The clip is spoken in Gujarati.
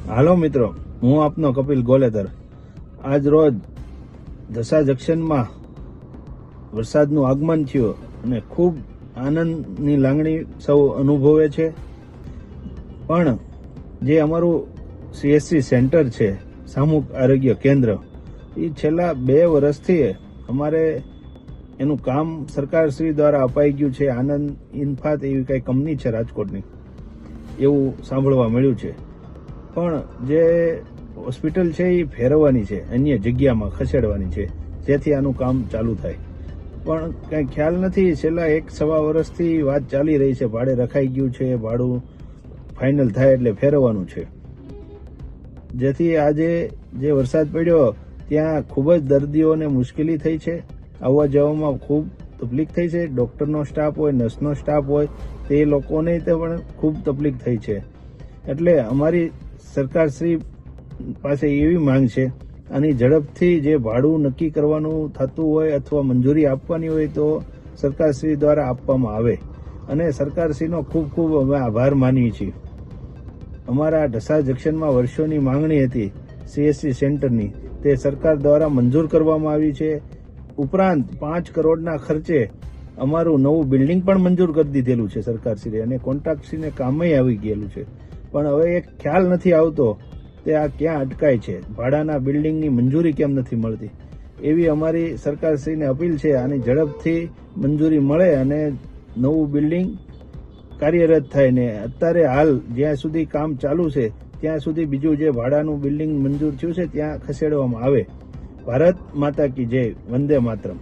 હાલો મિત્રો, હું આપનો કપિલ ગોલેતર. આજ રોજ દસા જંકશનમાં વરસાદનું આગમન થયું અને ખૂબ આનંદની લાગણી સૌ અનુભવે છે. પણ જે અમારું CSC સેન્ટર છે, સામૂહિક આરોગ્ય કેન્દ્ર, એ છેલ્લા 2 વર્ષથી અમારે એનું કામ સરકારશ્રી દ્વારા અપાઈ ગયું છે. આનંદ ઇન્ફાત એવી કઈ કંપની છે રાજકોટની, એવું સાંભળવા મળ્યું છે. પણ જે હોસ્પિટલ છે એ ફેરવવાની છે, અન્ય જગ્યામાં ખસેડવાની છે, જેથી આનું કામ ચાલુ થાય. પણ કંઈ ખ્યાલ નથી, છેલ્લા 1-1.25 વર્ષથી વાત ચાલી રહી છે. ભાડે રખાઈ ગયું છે, ભાડું ફાઇનલ થાય એટલે ફેરવવાનું છે. જેથી આજે જે વરસાદ પડ્યો ત્યાં ખૂબ જ દર્દીઓને મુશ્કેલી થઈ છે, આવવા જવામાં ખૂબ તકલીફ થઈ છે. ડોક્ટરનો સ્ટાફ હોય, નર્સનો સ્ટાફ હોય, તે લોકોને પણ ખૂબ તકલીફ થઈ છે. એટલે અમારી સરકારશ્રી પાસે એવી માંગ છે, આની ઝડપથી જે ભાડું નક્કી કરવાનું થતું હોય અથવા મંજૂરી આપવાની હોય તો સરકારશ્રી દ્વારા આપવામાં આવે. અને સરકારશ્રીનો ખૂબ ખૂબ અમે આભાર માનીએ છીએ. અમારા ઢસા જંકશનમાં વર્ષોની માંગણી હતી CSC સેન્ટરની, તે સરકાર દ્વારા મંજૂર કરવામાં આવી છે. ઉપરાંત 5 કરોડના ખર્ચે અમારું નવું બિલ્ડિંગ પણ મંજૂર કરી દીધેલું છે સરકારશ્રીએ, અને કોન્ટ્રાક્ટશ્રીને કામય આવી ગયેલું છે. પણ હવે એક ખ્યાલ નથી આવતો તે આ ક્યાં અટકાય છે, ભાડાના બિલ્ડિંગની મંજૂરી કેમ નથી મળતી. એવી અમારી સરકારશ્રીને અપીલ છે, આની ઝડપથી મંજૂરી મળે અને નવું બિલ્ડિંગ કાર્યરત થાય. ને અત્યારે હાલ જ્યાં સુધી કામ ચાલુ છે ત્યાં સુધી બીજું જે ભાડાનું બિલ્ડિંગ મંજૂર થયું છે ત્યાં ખસેડવામાં આવે. ભારત માતા કી જય, વંદે માતરમ.